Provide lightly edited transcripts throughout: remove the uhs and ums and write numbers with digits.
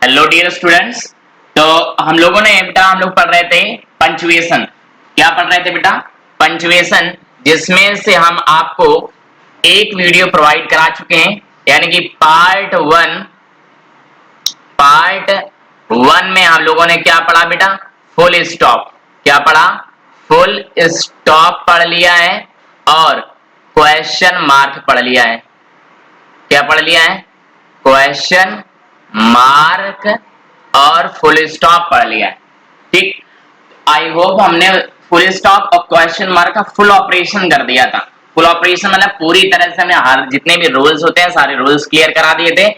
Hello dear students. तो हम लोगों ने बेटा हम लोग पढ़ रहे थे पंचुएशन। क्या पढ़ रहे थे बेटा? पंचुएशन, जिसमें से हम आपको एक वीडियो प्रोवाइड करा चुके हैं, यानी कि पार्ट वन में हम लोगों ने क्या पढ़ा बेटा? Full stop. क्या पढ़ा? फुल स्टॉप पढ़ लिया है और क्वेश्चन मार्क पढ़ लिया है। क्या पढ़ लिया है? क्वेश्चन मार्क और फुल स्टॉप पढ़ लिया है। ठीक, आई होप हमने फुल स्टॉप और क्वेश्चन मार्क का फुल ऑपरेशन कर दिया था। फुल ऑपरेशन मतलब पूरी तरह से हमने हर जितने भी रूल्स होते हैं सारे रूल्स क्लियर करा दिए थे,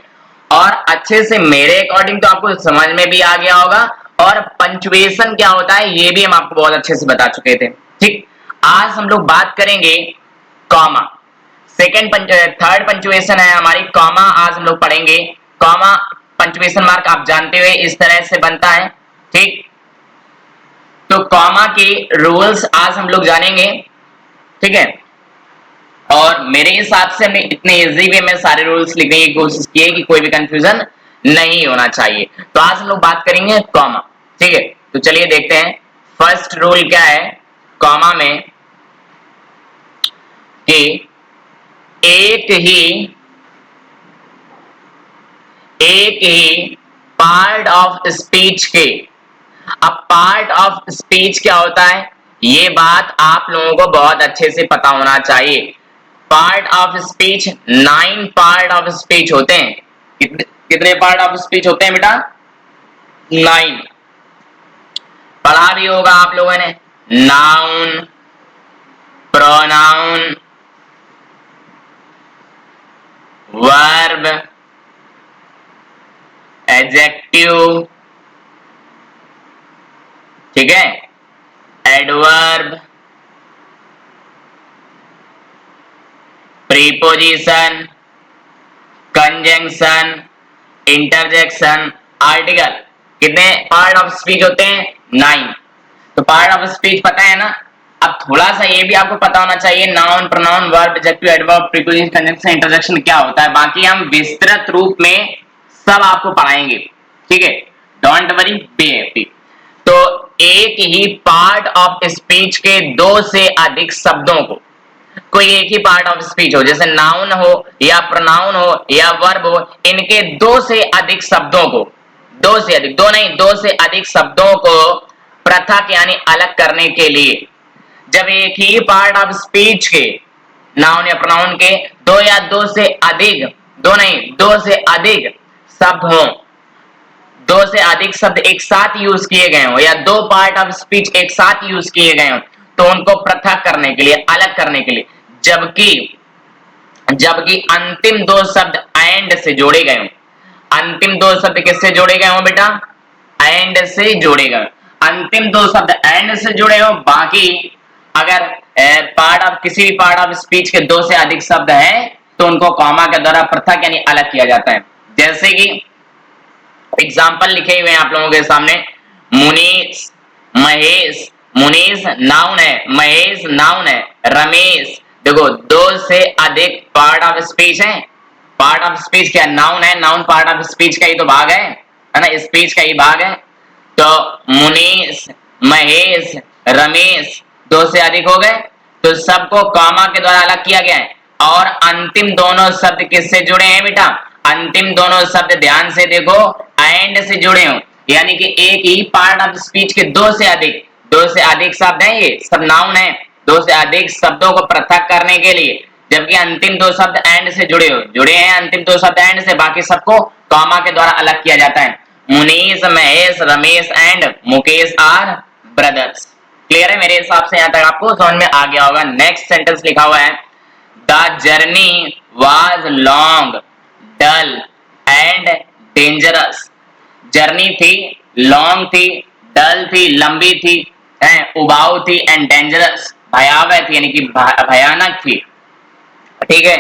और अच्छे से मेरे अकॉर्डिंग तो आपको समझ में भी आ गया होगा, और पंचुएशन क्या होता है ये भी हम आपको बहुत अच्छे से बता चुके थे। ठीक, आज हम लोग बात करेंगे कॉमा। थर्ड पंचुएशन है हमारी कॉमा। आज हम लोग पढ़ेंगे कॉमा। पंचुएशन मार्क आप जानते हुए इस तरह से बनता है। ठीक, तो कॉमा के रूल्स आज हम लोग जानेंगे। ठीक है, और मेरे हिसाब से हमने इतने इजी वे में सारे रूल्स लिखने की कोशिश की है कि कोई भी कंफ्यूजन नहीं होना चाहिए। तो आज हम लोग बात करेंगे कॉमा। ठीक है, तो चलिए देखते हैं फर्स्ट रूल क्या है कॉमा में, कि एक ही पार्ट ऑफ स्पीच के। अब पार्ट ऑफ स्पीच क्या होता है ये बात आप लोगों को बहुत अच्छे से पता होना चाहिए। Part of speech 9 part of speech होते हैं। कितने पार्ट ऑफ स्पीच होते हैं बेटा? 9। पढ़ा भी होगा आप लोगों ने। नाउन, प्रोनाउन, वर्ब, एडजेक्टिव, ठीक है, adverb, preposition, conjunction, interjection, article. कितने पार्ट ऑफ स्पीच होते हैं? 9। तो पार्ट ऑफ स्पीच पता है ना। अब थोड़ा सा ये भी आपको पता होना चाहिए noun, pronoun, verb, adjective, adverb, preposition, conjunction, interjection क्या होता है। बाकी हम विस्तृत रूप में सब आपको पढ़ाएंगे। ठीक है, डोंट वरी, बी हैप्पी। तो एक ही पार्ट ऑफ स्पीच के 2 से अधिक शब्दों को, कोई एक ही पार्ट ऑफ स्पीच हो, जैसे नाउन हो या प्रोनाउन हो या वर्ब हो, इनके 2 से अधिक शब्दों को, 2 से अधिक, 2 नहीं 2 से अधिक शब्दों को पृथक यानी अलग करने के लिए, जब एक ही पार्ट ऑफ स्पीच के नाउन या प्रोनाउन के 2 या 2 से अधिक, 2 नहीं 2 से अधिक शब्द हो, 2 से अधिक शब्द एक साथ यूज किए गए हो, या 2 पार्ट ऑफ स्पीच एक साथ यूज किए गए हो, तो उनको पृथक करने के लिए, अलग करने के लिए, जबकि अंतिम 2 शब्द एंड से जोड़े गए हो। अंतिम 2 शब्द किससे जोड़े गए हो बेटा? एंड से जोड़े गए। अंतिम 2 शब्द एंड से जुड़े हो, बाकी अगर पार्ट ऑफ किसी भी पार्ट ऑफ स्पीच के 2 से अधिक शब्द हैं तो उनको कॉमा के द्वारा पृथक यानी अलग किया जाता है। जैसे कि एग्जाम्पल लिखे हुए हैं आप लोगों के सामने, मुनीष, महेश। मुनीष नाउन है, महेश नाउन है, रमेश। देखो 2 से अधिक पार्ट ऑफ स्पीच है। पार्ट ऑफ स्पीच क्या? नाउन है, नाउन पार्ट ऑफ स्पीच का ही तो भाग है ना, स्पीच का ही भाग है। तो मुनीष, महेश, रमेश 2 से अधिक हो गए, तो सबको कॉमा के द्वारा अलग किया गया है। और अंतिम दोनों शब्द किससे जुड़े हैं बेटा? अंतिम दोनों शब्द ध्यान से देखो एंड से जुड़े हो, यानी कि एक ही पार्ट ऑफ स्पीच के 2 से अधिक शब्द हैं, ये सब नाउन है। 2 से अधिक शब्दों को पृथक करने के लिए, जबकि अंतिम 2 शब्द एंड से जुड़े हैं अंतिम 2 शब्द एंड से, बाकी सबको कॉमा के द्वारा अलग किया जाता है। Munish, Mahesh, Ramesh and Mukesh are brothers. Clear है? मेरे हिसाब से यहां तक आपको समझ में आ गया होगा। नेक्स्ट सेंटेंस लिखा हुआ है, the journey was long, dull and dangerous. Journey थी, लॉन्ग थी, डल थी, लंबी थी, उबाऊ थी, एंड डेंजरस भयावह थी, यानी कि भयानक थी। ठीक है,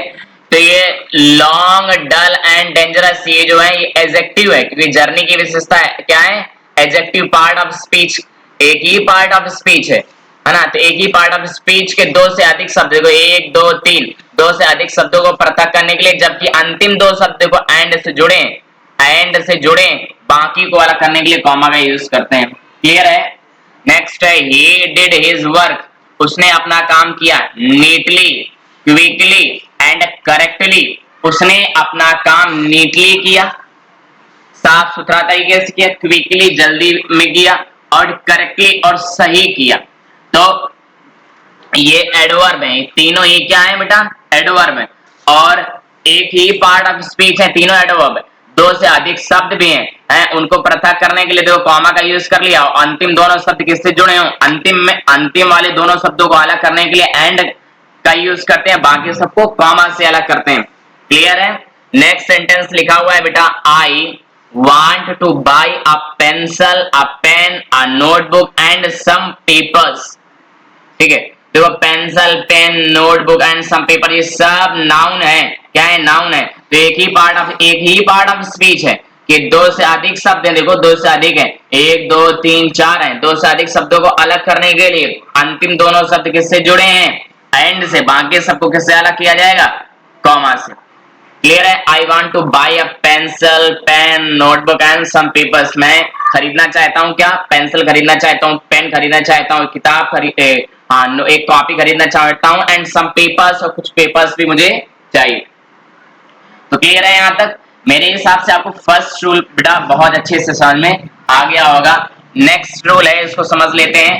तो ये लॉन्ग, डल एंड डेंजरस ये जो है ये एडजेक्टिव है, क्योंकि जर्नी की विशेषता क्या है? एडजेक्टिव। पार्ट ऑफ स्पीच, एक ही पार्ट ऑफ स्पीच है ना, तो एक ही पार्ट ऑफ स्पीच के 2 से अधिक शब्द, देखो 1 2 3, 2 से अधिक शब्दों को पृथक करने के लिए, जबकि अंतिम 2 शब्द को एंड से जुड़े बाकी को अलग करने के लिए कॉमा का यूज करते हैं। क्लियर है? नेक्स्ट है ही डिड हिज वर्क, उसने अपना काम किया। नीटली, क्विकली एंड करेक्टली, उसने अपना काम नीटली किया, साफ सुथरा तरीके से किया, क्विकली जल्दी में किया, और करेक्टली और सही किया। तो ये एडवर्ब है, तीनों ही क्या है बेटा? एडवर्ब है। और एक ही पार्ट ऑफ स्पीच है, तीनों एडवर्ब है। दो से अधिक शब्द भी हैं, उनको पृथक करने के लिए देखो कॉमा का यूज कर लिया। अंतिम दोनों शब्द किससे जुड़े हो? अंतिम में अंतिम वाले दोनों शब्दों को अलग करने के लिए एंड का यूज करते हैं, बाकी सबको कॉमा से अलग करते हैं। क्लियर है? नेक्स्ट सेंटेंस लिखा हुआ है बेटा, I want to buy a pencil, a pen, a notebook and some papers. ठीक है, देखो pencil, pen, notebook and some paper, ये सब नाउन है। क्या है? नाउन है। तो एक ही पार्ट ऑफ स्पीच है कि दो से अधिक शब्द हैं। देखो दो से अधिक है, एक दो तीन चार हैं। दो से अधिक शब्दों को अलग करने के लिए अंतिम दोनों शब्द किससे जुड़े हैं? एंड से। बाकी सबको किससे अलग किया जाएगा? कॉमा से। क्लियर है? I want to buy a pencil, pen, notebook and some papers. मैं खरीदना चाहता हूँ, क्या? पेंसिल खरीदना चाहता हूँ, पेन खरीदना चाहता हूँ, किताब एक कॉपी खरीदना चाहता हूँ, एंड सम पेपर्स, और कुछ पेपर्स भी मुझे चाहिए। तो क्लियर है? यहां तक मेरे हिसाब से आपको फर्स्ट रूल बेटा बहुत अच्छे से समझ में आ गया होगा। नेक्स्ट रूल है, इसको समझ लेते हैं,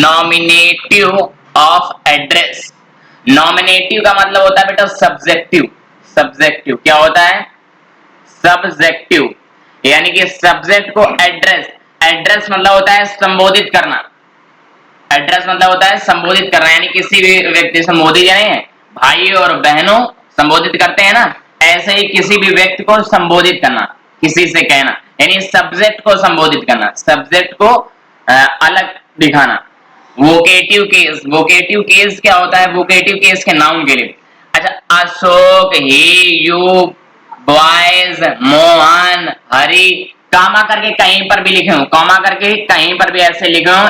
नॉमिनेटिव ऑफ एड्रेस। नॉमिनेटिव का मतलब होता है बेटा सब्जेक्टिव। सब्जेक्टिव क्या होता है? सब्जेक्टिव, यानी कि सब्जेक्ट को एड्रेस, एड्रेस मतलब होता है संबोधित करना। एड्रेस मतलब होता है संबोधित करना, यानी किसी भी व्यक्ति, से मोदी जी नहीं, भाई और बहनों संबोधित करते हैं ना, ऐसे ही किसी भी व्यक्ति को संबोधित करना, किसी से कहना, यानी सब्जेक्ट को संबोधित करना, सब्जेक्ट को अलग दिखाना। वोकेटिव केस, वोकेटिव केस क्या होता है? वोकेटिव केस के नाउन के लिए, अच्छा अशोक, ही, यू, बॉयज, मोहन, हरि, कामा करके कहीं पर भी लिखे हो, कॉमा करके कहीं पर भी ऐसे लिखे हो,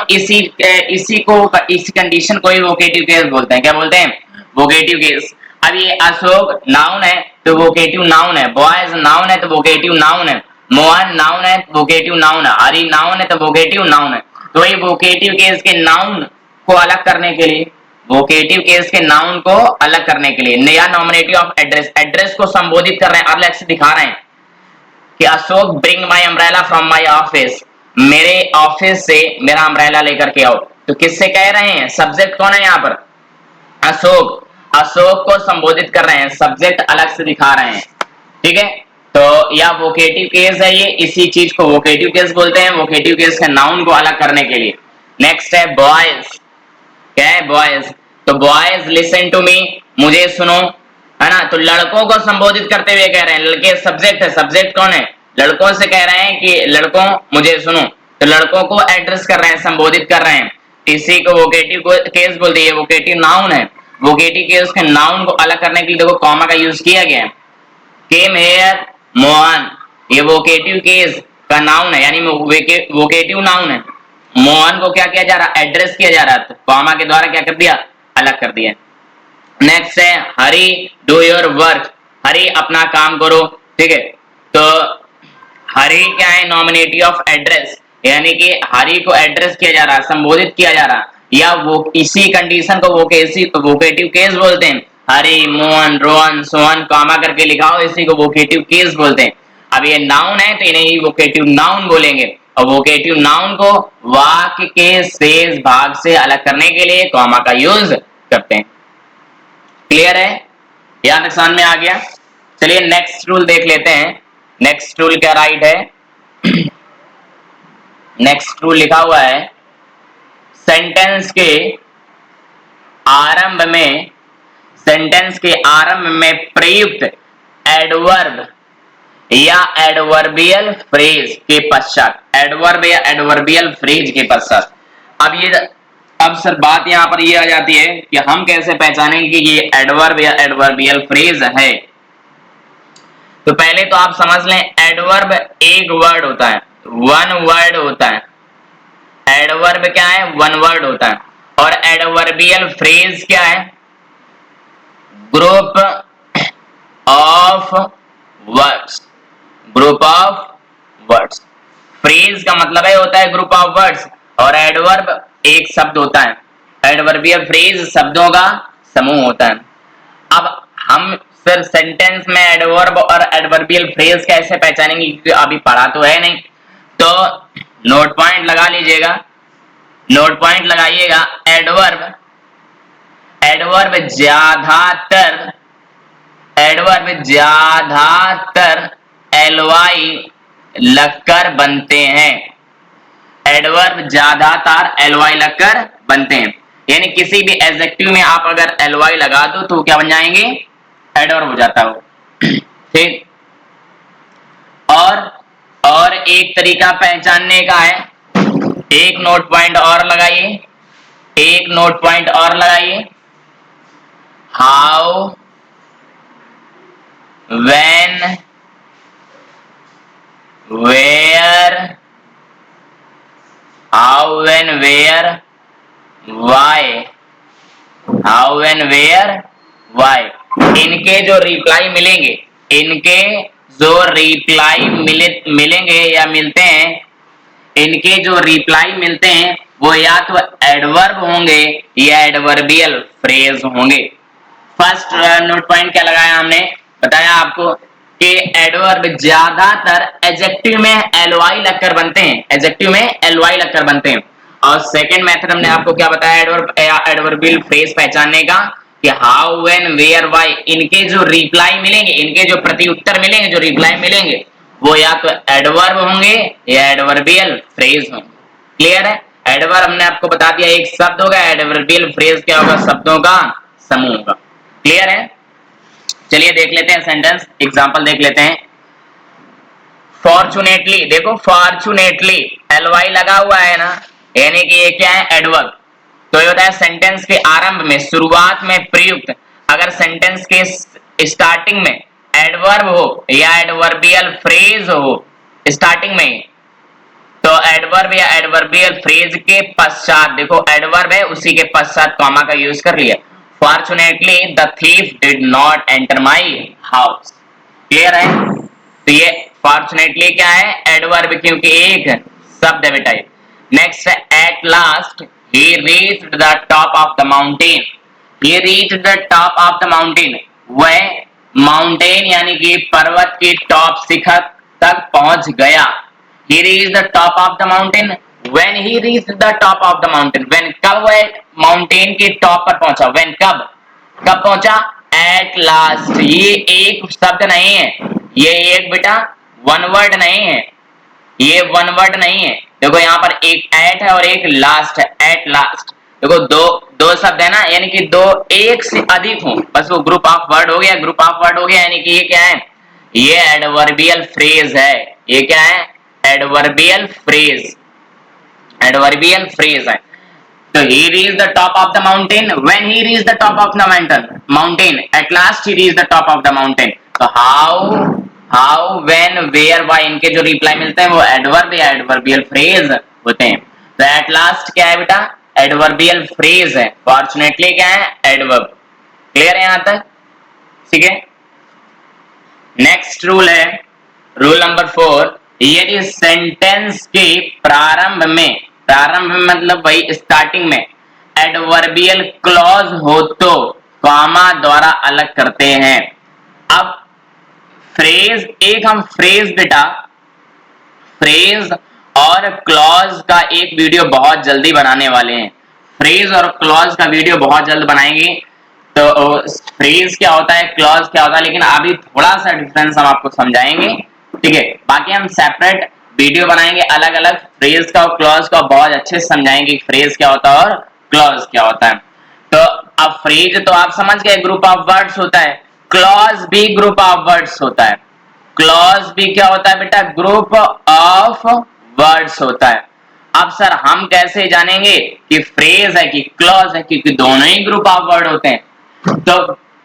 इसी कंडीशन को ही वोकेटिव केस बोलते हैं। क्या बोलते हैं? Vocative case. अब ये अशोक नाउन है तो वोकेटिव नाउन है, बॉयज नाउन है तो वोकेटिव नाउन है, मोहन नाउन है तो वोकेटिव नाउन है, हरि नाउन है तो वोकेटिव नाउन है। तो ये वोकेटिव केस के नाउन को अलग करने के लिए, वोकेटिव केस के नाउन को अलग करने के लिए, नया नॉमिनेटिव ऑफ एड्रेस, एड्रेस को संबोधित कर रहे हैं, अलग से दिखा रहे हैं कि Ashok bring my umbrella from my office, मेरे ऑफिस से मेरा अम्ब्रेला लेकर के आओ। तो किससे कह रहे हैं? सब्जेक्ट कौन है यहाँ पर? अशोक। अशोक को संबोधित कर रहे हैं, सब्जेक्ट अलग से दिखा रहे हैं। ठीक है, तो यह वोकेटिव केस है, ये इसी चीज को वोकेटिव केस बोलते हैं, वोकेटिव केस के नाउन को अलग करने के लिए। नेक्स्ट है बॉयज। क्या है? बॉयज। तो बॉयज लिसन टू मी, मुझे सुनो, है ना? तो लड़कों को संबोधित करते हुए कह रहे हैं, लड़के सब्जेक्ट है, सब्जेक्ट कौन है? लड़कों से कह रहे हैं कि लड़कों मुझे सुनो, तो लड़कों को एड्रेस कर रहे हैं, संबोधित कर रहे हैं, इसी को वोकेटिव केस बोलते हैं, वोकेटिव नाउन है। वोकेटिव केस के नाउन को अलग करने के लिए देखो कॉमा का यूज किया गया है। केम हेयर मोहन, ये वोकेटिव केस का नाउन है, यानी वोकेटिव नाउन है। मोहन को क्या किया जा रहा? एड्रेस किया जा रहा, तो कॉमा के द्वारा क्या कर दिया? अलग कर दिया। नेक्स्ट है हरी डू योर वर्क, हरी अपना काम करो। ठीक है, तो हरी क्या है? नॉमिनेटिव ऑफ एड्रेस, यानी कि हरी को एड्रेस किया जा रहा, संबोधित किया जा रहा, या वो इसी कंडीशन को वोकेटिव केस बोलते हैं। हरी, मोहन, रोहन, सोहन, कॉमा करके लिखा हो, इसी को वोकेटिव केस बोलते हैं। अब ये नाउन है तो इन्हें ही वोकेटिव नाउन बोलेंगे, और वोकेटिव नाउन को वाक्य के शेष भाग से अलग करने के लिए कॉमा का यूज करते हैं। क्लियर है? यहां तक समझ में आ गया? चलिए नेक्स्ट रूल देख लेते हैं। नेक्स्ट रूल क्या राइट है? नेक्स्ट रूल लिखा हुआ है, सेंटेंस के आरंभ में, सेंटेंस के आरंभ में प्रयुक्त एडवर्ब या एडवर्बियल फ्रेज के पश्चात, एडवर्ब या एडवर्बियल फ्रेज के पश्चात, अब सर बात यहां पर ये आ जाती है कि हम कैसे पहचानेंगे कि ये एडवर्ब या एडवर्बियल फ्रेज है। तो पहले तो आप समझ लें, एडवर्ब एक वर्ड होता है, वन वर्ड होता है। एडवर्ब क्या है? वन वर्ड होता है। और एडवर्बियल फ्रेज क्या है? Group of words, group of words. Phrase का मतलब है होता है ग्रुप ऑफ वर्ड्स, और एडवर्ब एक शब्द होता है। एडवर्बियल फ्रेज शब्दों का समूह होता है। अब हम सिर्फ सेंटेंस में एडवर्ब और एडवर्बियल फ्रेज कैसे पहचानेंगे, क्योंकि अभी पढ़ा तो है नहीं, तो नोट पॉइंट लगा लीजिएगा, नोट पॉइंट लगाइएगा। एडवर्ब, एडवर्ब ज्यादातर, एडवर्ब ज्यादातर एलवाई लगकर बनते हैं। एडवर्ब ज्यादातर एलवाई लगकर बनते हैं, यानी किसी भी एडजेक्टिव में आप अगर एलवाई लगा दो तो क्या बन जाएंगे, एडवर्ब हो जाता हो। ठीक, और एक तरीका पहचानने का है, एक नोट पॉइंट और लगाइए, एक नोट पॉइंट और लगाइए। How, when, where, how when where why, how when where why, इनके जो रिप्लाई मिलेंगे, इनके जो रिप्लाई मिलेंगे या मिलते हैं, इनके जो रिप्लाई मिलते हैं वो या तो एडवर्ब होंगे या एडवर्बियल फ्रेज होंगे। फर्स्ट नोट पॉइंट क्या लगाया हमने, बताया आपको कि एडवर्ब ज्यादातर एडजेक्टिव में एलवाई लगकर बनते हैं, एडजेक्टिव में एलवाई लगकर बनते हैं। और सेकंड मेथड हमने आपको क्या बताया एडवर्ब या एडवर्बियल फ्रेज पहचानने का, कि हाउ, व्हेन, वेयर, व्हाई, इनके जो रिप्लाई मिलेंगे, इनके जो प्रति उत्तर मिलेंगे, जो रिप्लाई मिलेंगे, वो या तो एडवर्ब होंगे या एडवर्बियल फ्रेज होंगे। क्लियर है? एडवर्ब हमने आपको बता दिया एक शब्द होगा, एडवर्बियल फ्रेज क्या होगा, शब्दों का समूह होगा। क्लियर है? चलिए देख लेते हैं सेंटेंस, एग्जांपल देख लेते हैं। फॉर्चुनेटली, देखो फॉर्चुनेटली एलवाई लगा हुआ है ना, यानी कि ये क्या है, एडवर्ब। तो ये होता है सेंटेंस के आरंभ में, शुरुआत में प्रयुक्त, अगर सेंटेंस के स्टार्टिंग में एडवर्ब हो या एडवर्बियल फ्रेज हो स्टार्टिंग में, तो एडवर्ब या एडवर्बियल फ्रेज के पश्चात, देखो एडवर्ब है उसी के पश्चात कॉमा का यूज कर लिया। Fortunately the thief did not enter my house. Clear है? तो ये फॉर्चुनेटली क्या है, एडवर्ब, क्योंकि एक शब्द है बेटा। नेक्स्ट है at last he reached the top of the mountain. He reached the top of the mountain, वह माउंटेन यानी कि पर्वत की टॉप शिखर तक पहुंच गया। He reached the top of the mountain. When he reached the top of the mountain, when, कब वह माउंटेन के टॉप पर पहुंचा, when, कब, कब पहुंचा, at last। ये एक शब्द नहीं है, ये एक बेटा वन वर्ड नहीं है, ये वन वर्ड नहीं है। देखो यहाँ पर एक एट है और एक लास्ट है, एट लास्ट। देखो दो शब्द है ना, यानी कि दो एक से अधिक हो, बस वो ग्रुप ऑफ वर्ड हो गया, ग्रुप ऑफ वर्ड हो गया, यानी कि ये क्या है, ये एडवर्बियल फ्रेज है। ये क्या है, एडवर्बियल फ्रेज, एडवर्बियल फ्रेज है। तो he reached the top of the mountain, when he reached the top of the mountain, at last he reached the top of the mountain। तो how, when, where, why, इनके जो reply मिलते हैं वो adverb या adverbial phrase होते हैं। तो at last क्या है बेटा, एडवर्बियल फ्रेज है। फॉर्चुनेटली क्या है, एडवर्ब। क्लियर है यहाँ तक? ठीक है। नेक्स्ट रूल है रूल नंबर 4, यदि सेंटेंस के प्रारंभ में मतलब वही स्टार्टिंग में एडवर्बियल क्लॉज हो तो कॉमा द्वारा अलग करते हैं। अब फ्रेज, एक हम फ्रेज बेटा, फ्रेज और क्लॉज का एक वीडियो बहुत जल्दी बनाने वाले हैं। फ्रेज और क्लॉज का वीडियो बहुत जल्द बनाएंगे। तो फ्रेज क्या होता है, क्लॉज क्या होता है, लेकिन अभी थोड़ा सा डिफरेंस हम आपको समझाएंगे। ठीक है, बाकी हम सेपरेट वीडियो बनाएंगे अलग अलग, फ्रेज का और क्लॉज का बहुत अच्छे से समझाएंगे, फ्रेज क्या होता है और क्लॉज क्या होता है। तो अब फ्रेज तो आप समझ गए ग्रुप ऑफ वर्ड्स होता है, क्लॉज भी ग्रुप ऑफ वर्ड्स होता है। क्लॉज भी क्या होता है बेटा, ग्रुप ऑफ वर्ड्स होता है। अब सर हम कैसे जानेंगे कि फ्रेज है कि क्लॉज है, क्योंकि दोनों ही ग्रुप ऑफ वर्ड होते हैं। तो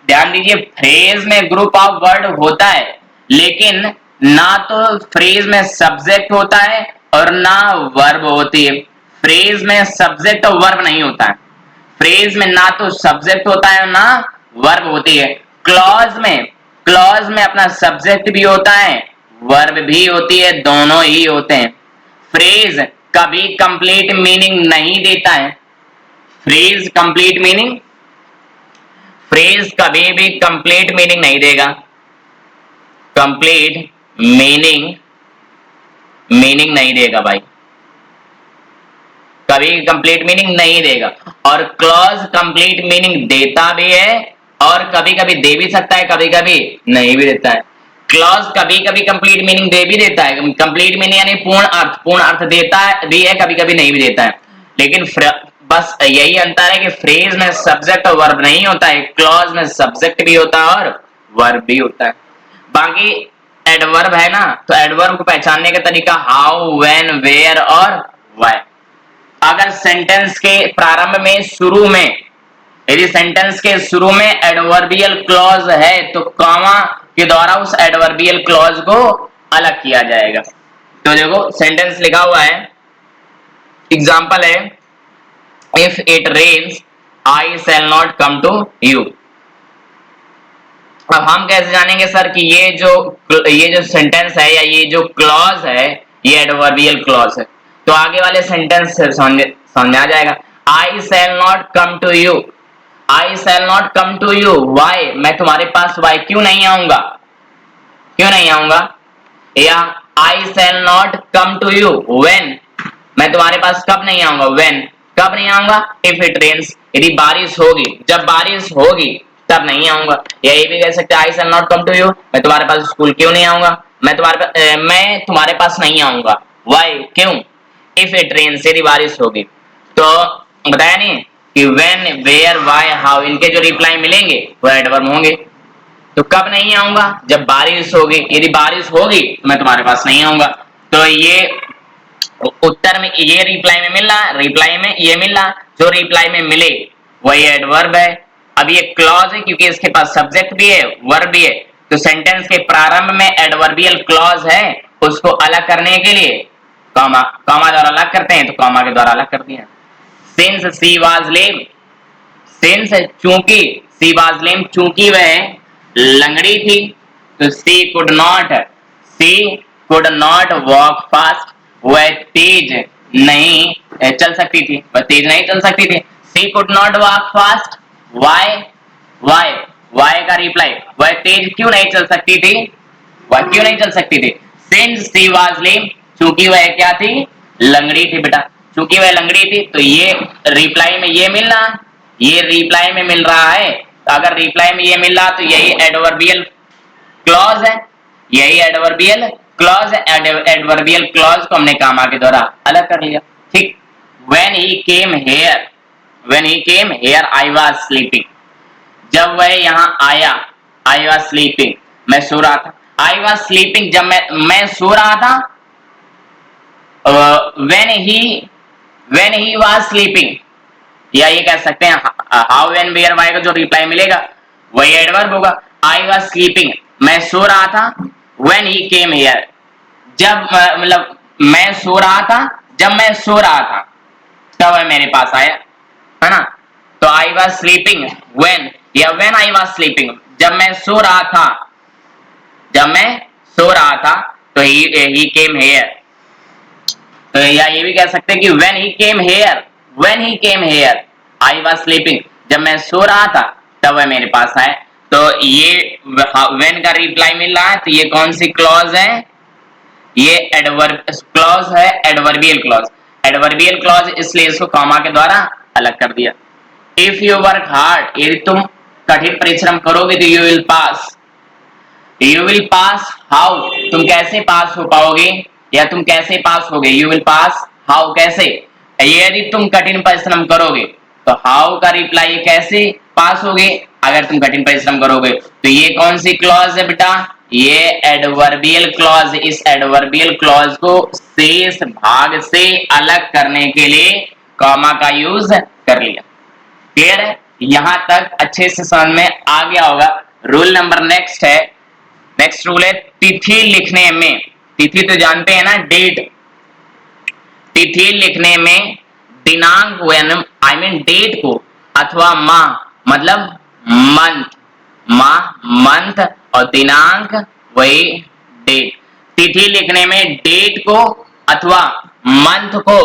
ध्यान दीजिए, फ्रेज में ग्रुप ऑफ वर्ड होता है, लेकिन ना तो फ्रेज में सब्जेक्ट होता है और ना वर्ब होती है। फ्रेज में सब्जेक्ट और वर्ब नहीं होता है, फ्रेज में ना तो सब्जेक्ट होता है और ना वर्ब होती है। क्लॉज में अपना सब्जेक्ट भी होता है, वर्ब भी होती है, दोनों ही होते हैं। फ्रेज कभी कंप्लीट मीनिंग नहीं देता है। फ्रेज कंप्लीट मीनिंग, फ्रेज कभी भी कंप्लीट मीनिंग नहीं देगा। कंप्लीट मीनिंग मीनिंग नहीं देगा भाई, कभी कंप्लीट मीनिंग नहीं देगा। और क्लॉज कंप्लीट मीनिंग देता भी है और कभी कभी दे भी सकता है, कभी कभी नहीं भी देता है। क्लॉज कभी कभी कंप्लीट मीनिंग दे भी देता है, कंप्लीट मीनिंग यानी पूर्ण अर्थ देता है भी है, कभी कभी नहीं भी देता है। लेकिन बस यही अंतर है कि फ्रेज में सब्जेक्ट और वर्ब नहीं होता है, क्लॉज में सब्जेक्ट भी होता है और वर्ब भी होता है। बाकी एडवर्ब है ना, तो एडवर्ब को पहचानने का तरीका हाउ, व्हेन, वेयर और व्हाई। अगर सेंटेंस के प्रारंभ में, शुरू में, यदि सेंटेंस के शुरू में एडवर्बियल क्लॉज है तो कॉमा के द्वारा उस एडवर्बियल क्लॉज को अलग किया जाएगा। तो देखो सेंटेंस लिखा हुआ है, एग्जांपल है if it rains I shall not come to you. अब हम कैसे जानेंगे सर कि ये जो सेंटेंस है या ये जो क्लॉज है ये एडवर्बियल क्लॉज है? तो आगे वाले सेंटेंस से समझ आ जाएगा। I shall not come to you, I shall not come to you why, मैं तुम्हारे पास वाई क्यों नहीं आऊंगा, क्यों नहीं आऊंगा। या I shall not come to you when, मैं तुम्हारे पास कब नहीं आऊंगा, व्हेन, कब नहीं आऊंगा। इफ इट रेन्स, यदि बारिश होगी, जब बारिश होगी तब नहीं आऊंगा। या ये भी कह सकते हैं I shall not come to you, मैं तुम्हारे पास स्कूल क्यों नहीं आऊंगा, मैं तुम्हारे पास नहीं आऊंगा, वाई, क्यों, इफ इट रेन्स, यदि बारिश होगी। तो बताया नहीं कि व्हेन, वेयर, व्हाई, हाउ, इनके जो रिप्लाई मिलेंगे वो एडवर्ब होंगे। तो कब नहीं आऊंगा, जब बारिश होगी, यदि बारिश होगी तो मैं तुम्हारे पास नहीं आऊंगा। तो ये उत्तर में ये रिप्लाई में मिल रहा, रिप्लाई में ये मिल रहा, जो रिप्लाई में मिले वही एडवर्ब है। अब ये क्लॉज है क्योंकि इसके पास सब्जेक्ट भी है, वर्ब भी है, तो सेंटेंस के प्रारंभ में एडवर्बियल क्लॉज है, उसको अलग करने के लिए कॉमा, कॉमा द्वारा अलग करते हैं, तो कॉमा के द्वारा अलग कर दिया। Since she was lame, since चूंकि, शी वाज लेम चूंकि वह लंगड़ी थी, तो she could not walk fast, वह तेज नहीं चल सकती थी, वह तेज नहीं चल सकती थी। She could not walk fast, why, why, why का रिप्लाई, वह तेज क्यों नहीं चल सकती थी, वह क्यों नहीं चल सकती थी। सिंस शी वाज लेम, चूंकि वह क्या थी, लंगड़ी थी बेटा, चूंकि वह लंगड़ी थी, तो ये रिप्लाई में ये मिल रहा, ये रिप्लाई में मिल रहा है। तो अगर रिप्लाई में ये मिल रहा तो यही एडवर्बियल क्लॉज है, यही एडवर्बियल क्लॉज है। एडवर्बियल क्लॉज को हमने कॉमा के द्वारा अलग कर लिया, ठीक। When he came here, when he came here I was sleeping, जब वह यहाँ आया, आई वाज स्लीपिंग, मैं सो रहा था, आई वाज स्लीपिंग, जब मैं सो रहा था। व्हेन ही वाज स्लीपिंग, या ये कह सकते हैं हाउ, व्हेन, वेयर, व्हाई का जो रिप्लाई मिलेगा वही एडवर्ब होगा। आई वाज स्लीपिंग, मैं सो रहा था। व्हेन ही केम हियर, जब मतलब मैं सो रहा था, जब मैं सो रहा था तब वह मेरे पास आया, है ना। तो आई वाज स्लीपिंग व्हेन, या व्हेन आई वाज स्लीपिंग, जब मैं सो रहा था, जब मैं सो रहा था, तो ही केम हियर। तो या ये भी कह सकते हैं कि when he came here, when he came here I was sleeping, जब मैं सो रहा था तब वह मेरे पास आए। तो ये व्हेन का रिप्लाई मिल रहा है, तो ये कौन सी क्लॉज है, ये एडवर्ब क्लॉज है, एडवर्बियल क्लॉज। एडवर्बियल क्लॉज इसलिए इसको कॉमा के द्वारा अलग कर दिया। इफ यू वर्क हार्ड, यदि तुम कठिन परिश्रम करोगे तो you will pass, you will pass how, तुम कैसे पास हो पाओगे या तुम कैसे पास होगे, यू विल पास हाउ, कैसे। यदि तुम कठिन परिश्रम करोगे तो हाउ का रिप्लाई कैसे पास होगे, अगर तुम कठिन परिश्रम करोगे। तो ये कौन सी क्लॉज है बेटा, ये एडवर्बियल क्लॉज। इस एडवर्बियल क्लॉज को शेष भाग से अलग करने के लिए कॉमा का यूज कर लिया। क्लियर है, यहां तक अच्छे से समझ में आ गया होगा। रूल नंबर नेक्स्ट है, नेक्स्ट रूल है तिथि लिखने में, तिथि तो जानते हैं ना, डेट। तिथि लिखने में दिनांक आई मीन डेट को अथवा माह मतलब मंथ, माह मंथ और दिनांक वही डेट। तिथि लिखने में डेट को अथवा मंथ को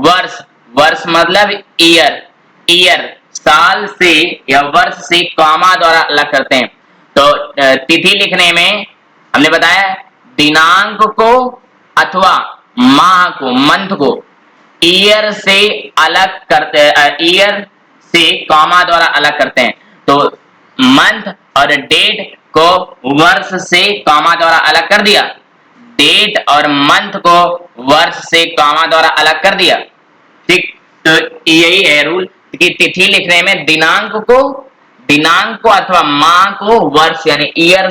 वर्ष, वर्ष मतलब ईयर, ईयर साल से या वर्ष से कॉमा द्वारा अलग करते हैं। तो तिथि लिखने में हमने बताया दिनांक को अथवा माह को, मंथ को ईयर से अलग करते, ईयर से कॉमा द्वारा अलग करते हैं। तो मंथ और डेट को वर्ष से कॉमा द्वारा अलग कर दिया, डेट और मंथ को वर्ष से कॉमा द्वारा अलग कर दिया। ठीक, तो यही है रूल कि तिथि लिखने में दिनांक को अथवा माह को वर्ष यानी ईयर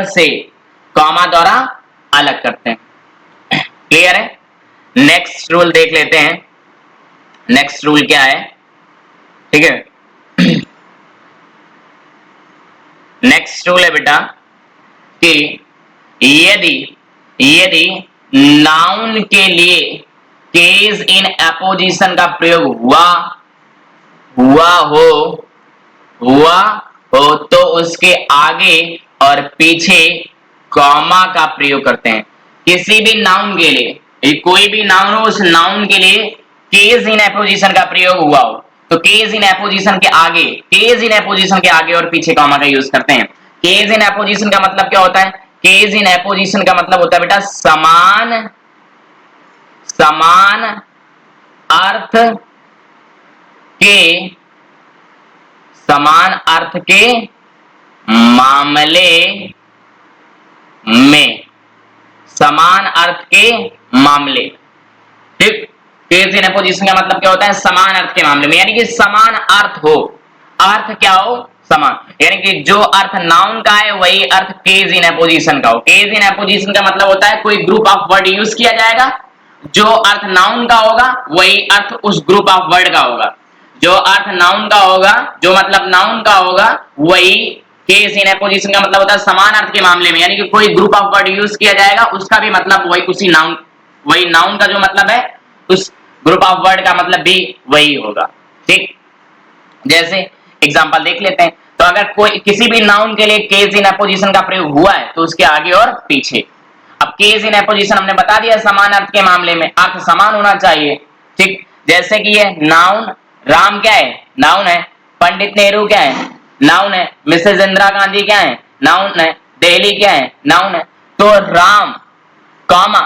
से कॉमा द्वारा अलग करते हैं। क्लियर है? नेक्स्ट रूल देख लेते हैं। नेक्स्ट रूल क्या है? ठीक है, नेक्स्ट रूल है बेटा कि यदि यदि नाउन के लिए केस इन एपोजिशन का प्रयोग हुआ हो तो उसके आगे और पीछे कॉमा का प्रयोग करते हैं। किसी भी नाउन के लिए, कोई भी नाउन हो, उस नाउन के लिए केस इन एपोजिशन का प्रयोग हुआ हो तो केस इन एपोजिशन के आगे और पीछे कॉमा का यूज करते हैं। केस इन एपोजिशन का मतलब क्या होता है? केस इन एपोजिशन का मतलब होता है बेटा समान अर्थ के मामले में, समान अर्थ के मामले। ठीक, केस इन एपोजिशन का मतलब क्या होता है? समान अर्थ के मामले में, यानी कि समान अर्थ हो, अर्थ क्या हो? समान, यानी कि जो अर्थ नाउन का है वही अर्थ केस इन एपोजिशन का हो। केस इन एपोजिशन का मतलब होता है कोई ग्रुप ऑफ वर्ड यूज किया जाएगा, जो अर्थ नाउन का होगा वही अर्थ उस ग्रुप ऑफ वर्ड का होगा, जो अर्थ नाउन का होगा, जो मतलब नाउन का होगा वही केस इन एपोजिशन का मतलब होता है समान अर्थ के मामले में, यानी कि कोई ग्रुप ऑफ वर्ड यूज किया जाएगा उसका भी मतलब वही नाउन का जो मतलब है उस ग्रुप ऑफ वर्ड का मतलब भी वही होगा। ठीक, जैसे एग्जांपल देख लेते हैं। तो अगर कोई किसी भी नाउन के लिए केस इन एपोजिशन का प्रयोग हुआ है तो उसके आगे और पीछे। अब केस इन एपोजिशन हमने बता दिया समान अर्थ के मामले में, अर्थ समान होना चाहिए। ठीक, जैसे कि ये नाउन राम क्या है? नाउन है। पंडित नेहरू क्या है? नाउन है। मिसेस इंदिरा गांधी क्या है? नाउन है। दिल्ली क्या है? नाउन है। तो Ram comma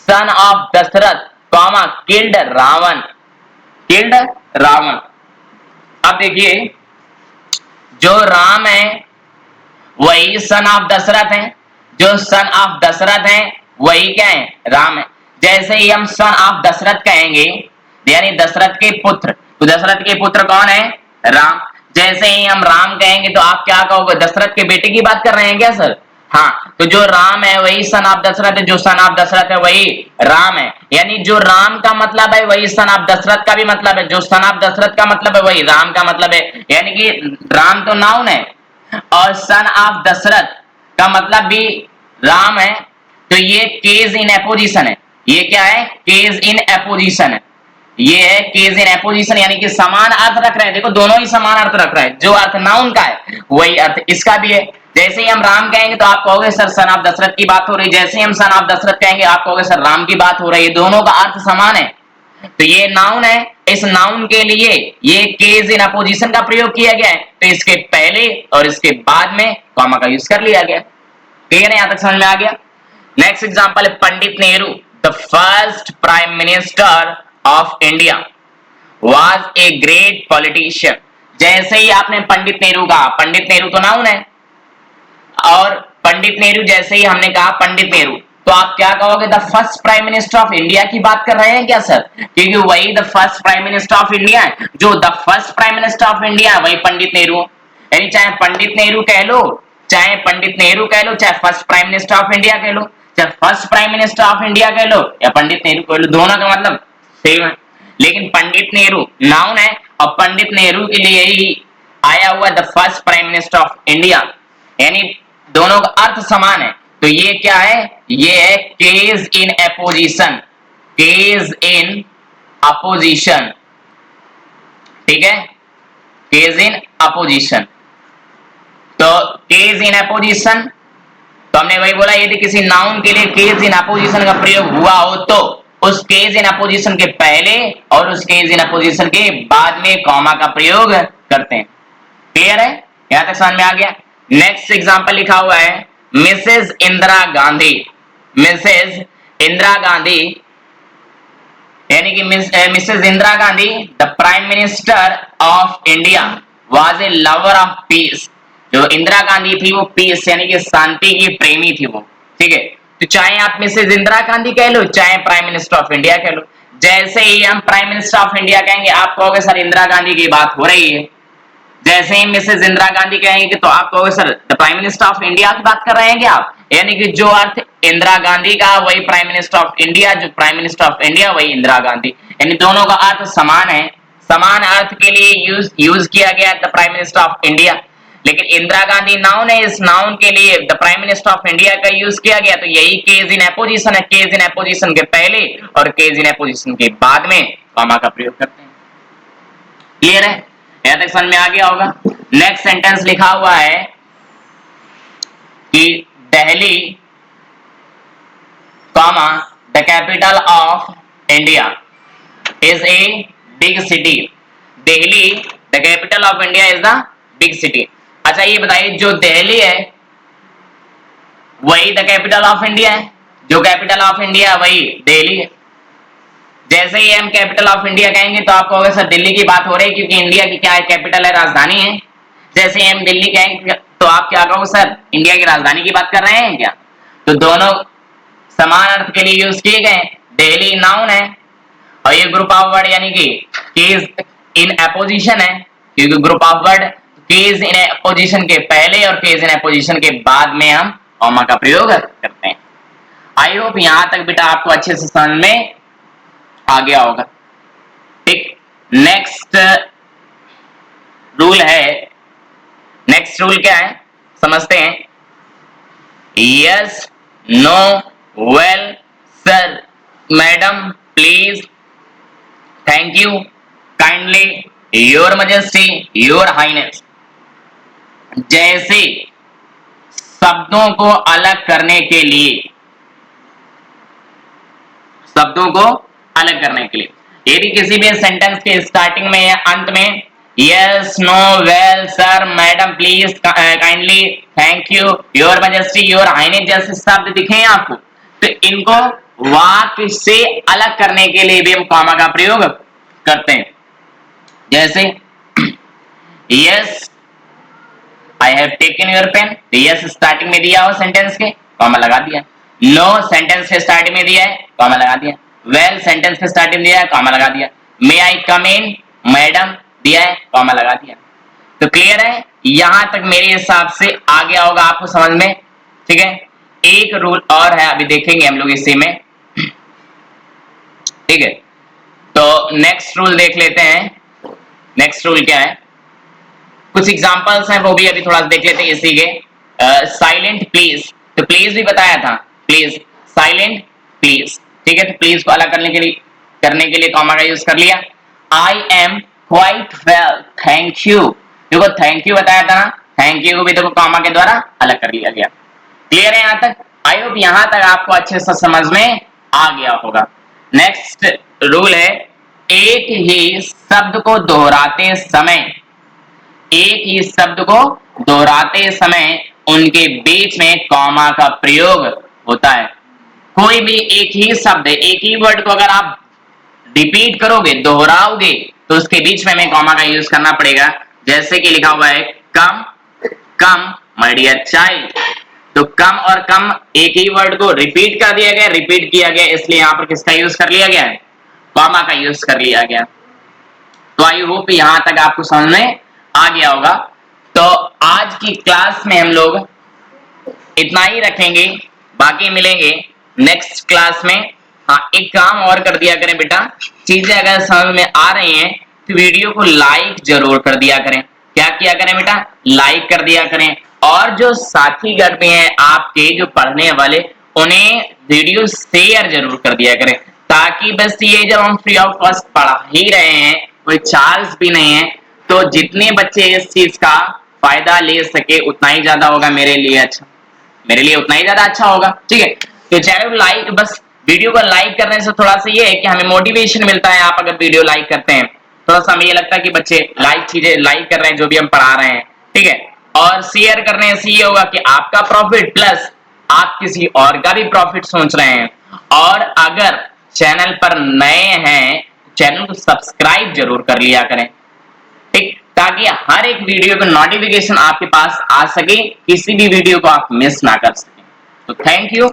son of Dasharath comma killed Ravan. अब देखिए जो राम है वही सन ऑफ दशरथ है, जो सन ऑफ दशरथ है वही क्या है? राम है। जैसे ही हम सन ऑफ दशरथ कहेंगे यानी दशरथ के पुत्र, तो दशरथ के पुत्र कौन है? राम। जैसे ही हम राम कहेंगे तो आप क्या कहोगे? दशरथ के बेटे की बात कर रहे हैं क्या सर? हाँ, तो जो राम है वही सन ऑफ दशरथ है, जो सन ऑफ दशरथ है वही राम है, यानी जो राम का मतलब है वही सन ऑफ दशरथ का भी मतलब है, जो सन ऑफ दशरथ का मतलब है वही राम का मतलब है, यानी कि राम तो नाउन है और सन ऑफ दशरथ का मतलब भी राम है। तो ये केस इन एपोजिशन है। ये क्या है? केस इन एपोजिशन है। ये है केस इन एपोजिशन, यानी कि समान अर्थ रख रहे हैं। देखो दोनों ही समान अर्थ रख रहे हैं, जो अर्थ नाउन का है वही अर्थ इसका भी है। जैसे ही हम राम कहेंगे तो आप कहोगे सर सन ऑफ दशरथ की बात हो रही, जैसे ही हम सन ऑफ दशरथ कहेंगे आप कहोगे सर राम की बात हो रही है, दोनों का अर्थ समान है। तो ये नाउन है, इस नाउन के लिए ये केस इन अपोजिशन का प्रयोग किया गया है, तो इसके पहले और इसके बाद में कॉमा का यूज कर लिया गया। क्लियर है? यहां तक समझ में आ गया। नेक्स्ट एग्जांपल है Pandit Nehru, the first prime minister of India was a great politician. जैसे ही आपने पंडित नेहरू कहा, पंडित नेहरू तो नाउन है, और पंडित नेहरू जैसे ही हमने कहा पंडित नेहरू, तो आप क्या कहोगे? The first prime minister of India की बात कर रहे हैं क्या सर? क्योंकि वही the first prime minister of India है, जो the first prime minister of India है वही पंडित नेहरू। यानी चाहे पंडित नेहरू कह लो, चाहे पंडित नेहरू कह लो, चाहे first prime minister of India कह लो, चाहे first prime minister of India कह लो या पंडित नेहरू कह लो, दोनों का मतलब सेम है। लेकिन पंडित नेहरू नाउन है और पंडित नेहरू के लिए ही आया हुआ the first prime minister of India, यानी दोनों का अर्थ समान है। तो ये क्या है? ये है case in apposition, case in opposition. ठीक है, केस इन अपोजिशन। तो केस इन अपोजिशन तो हमने वही बोला, यदि किसी नाउन के लिए केस इन अपोजिशन का प्रयोग हुआ हो तो उस केस इन अपोजिशन के पहले और उस केस इन अपोजिशन के बाद में कॉमा का प्रयोग करते हैं। क्लियर है? यहां तक समझ में आ गया। नेक्स्ट एग्जांपल लिखा हुआ है मिसेस इंदिरा गांधी। मिसेस इंदिरा गांधी यानी कि Mrs Indira Gandhi the prime minister of India was A lover of peace. जो इंदिरा गांधी थी वो पीस यानी कि शांति की प्रेमी थी वो। ठीक है, तो चाहे आप मिसेस इंदिरा गांधी कह लो चाहे प्राइम मिनिस्टर ऑफ इंडिया कह लो, जैसे ही हम प्राइम मिनिस्टर ऑफ इंडिया कहेंगे आप कहोगे सर इंदिरा गांधी की बात हो रही है। जैसे ही मिसेस इंदिरा गांधी कहेंगे तो आप कहोगे sir the prime minister of India की बात कर रहे हैं क्या आप? यानी कि जो अर्थ इंदिरा गांधी का वही प्राइम मिनिस्टर ऑफ इंडिया, जो प्राइम मिनिस्टर ऑफ इंडिया वही इंदिरा गांधी, यानी दोनों का अर्थ समान है। समान अर्थ के लिए यूज किया गया the prime minister of India. लेकिन इंदिरा गांधी नाउन है, इस नाउन के लिए the prime minister of India का यूज किया गया, तो यही केस इन एपोजिशन है। केस इन एपोजिशन के पहले और केस इन एपोजिशन के बाद में कॉमा का प्रयोग करते हैं। क्लियर है? यहां तक समझ में आ गया होगा। नेक्स्ट सेंटेंस लिखा हुआ है कि Delhi comma the capital of India is a big city. Delhi the capital of India is the big city. अच्छा ये बताइए जो दिल्ली है वही द कैपिटल ऑफ इंडिया है? जो कैपिटल ऑफ इंडिया वही दिल्ली है। जैसे ही हम कैपिटल ऑफ इंडिया कहेंगे तो आप कहोगे सर दिल्ली की बात हो रही है क्योंकि इंडिया की क्या है, कैपिटल है, राजधानी है। जैसे ही हम दिल्ली कहेंगे तो आप क्या कहोगे सर इंडिया की राजधानी की बात कर रहे हैं क्या? तो दोनों समान अर्थ के लिए यूज किए गए। दिल्ली नाउन है और ये ग्रुप ऑफ वर्ड यानी कि केस इन एपोजिशन है, क्योंकि group of word case in apposition के पहले और केस इन एपोजिशन के बाद में हम कॉमा का प्रयोग करते हैं। आई होप यहां तक बेटा आपको अच्छे से समझ में आ गया होगा। ठीक, नेक्स्ट रूल है। नेक्स्ट रूल क्या है समझते हैं। Yes, no, well, sir, madam, please, thank you, kindly, your majesty, your highness जैसे शब्दों को अलग करने के लिए, शब्दों को अलग करने के लिए यदि किसी भी सेंटेंस के स्टार्टिंग में या अंत में yes, no, well, sir, madam, please, kindly, thank you, your majesty, your highness जैसे शब्द दिखे आपको, तो इनको वाक्य से अलग करने के लिए भी हम कॉमा का प्रयोग करते हैं। जैसे yes I have taken your pen, yes starting में दिया हो सेंटेंस के, कॉमा लगा दिया। नो सेंटेंस के स्टार्टिंग में दिया है, कॉमा लगा दिया। वेल सेंटेंस के स्टार्टिंग में दिया है, कॉमा लगा दिया। मे आई कम इन, मैडम दिया है, कॉमा लगा दिया। तो क्लियर है? यहां तक मेरे हिसाब से आ गया होगा आपको समझ में। ठीक है, एक रूल और है, अभी देखेंगे हम लोग इसी में। ठीक है, तो नेक्स्ट रूल देख लेते हैं। नेक्स्ट रूल क्या है, कुछ एग्जांपल्स हैं वो भी अभी थोड़ा देख लेते हैं इसी के। साइलेंट प्लीज, तो प्लीज भी बताया था, प्लीज, साइलेंट प्लीज। ठीक है, तो प्लीज को अलग करने के लिए कॉमा का यूज कर लिया। I am quite well, thank you, देखो थैंक यू बताया था ना, थैंक यू को भी देखो कॉमा के द्वारा अलग कर लिया गया। क्लियर है यहां तक? आई होप यहां तक आपको अच्छे से समझ में आ गया होगा। नेक्स्ट रूल है, एक ही शब्द को दोहराते समय, एक ही शब्द को दोहराते समय उनके बीच में कॉमा का प्रयोग होता है। कोई भी एक ही शब्द, एक ही वर्ड को अगर आप रिपीट करोगे, दोहराओगे, तो उसके बीच में हमें कॉमा का यूज करना पड़ेगा। जैसे कि लिखा हुआ है कम, कम माय डियर चाइल्ड, तो कम और कम एक ही वर्ड को रिपीट कर दिया गया, रिपीट किया गया, इसलिए यहां पर किसका यूज कर लिया गया है, कॉमा का यूज कर लिया गया। तो आई होप यहां तक आपको समझ में आ गया होगा। तो आज की क्लास में हम लोग इतना ही रखेंगे, बाकी मिलेंगे नेक्स्ट क्लास में। हाँ, एक काम और कर दिया करें बेटा, चीजें अगर समझ में आ रही हैं तो वीडियो को लाइक जरूर कर दिया करें। क्या किया करें बेटा, लाइक कर दिया करें। और जो साथीगण भी हैं आपके जो पढ़ने वाले, उन्हें वीडियो शेयर जरूर कर दिया करें, ताकि बस ये जब हम फ्री ऑफ कॉस्ट पढ़ा ही रहे हैं, कोई चार्ज भी नहीं है, तो जितने बच्चे इस चीज का फायदा ले सके उतना ही ज्यादा होगा मेरे लिए अच्छा, मेरे लिए उतना ही ज्यादा अच्छा होगा। ठीक है, तो चैनल को लाइक बस वीडियो को लाइक करने से थोड़ा सा ये है कि हमें मोटिवेशन मिलता है। आप अगर वीडियो लाइक करते हैं थोड़ा सा हमें ये लगता है कि बच्चे चीजें लाइक कर रहे हैं जो भी हम पढ़ा रहे हैं, ठीक है। और शेयर करने से ये होगा कि आपका प्रॉफिट प्लस आप किसी और का भी प्रॉफिट सोच रहे हैं। और अगर चैनल पर नए हैं चैनल को सब्सक्राइब जरूर कर लिया करें, ठीक, ताकि हर एक वीडियो का नोटिफिकेशन आपके पास आ सके, किसी भी वीडियो को आप मिस ना कर सकें। तो thank you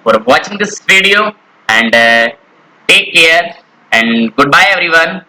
for watching this video and take care and good bye everyone.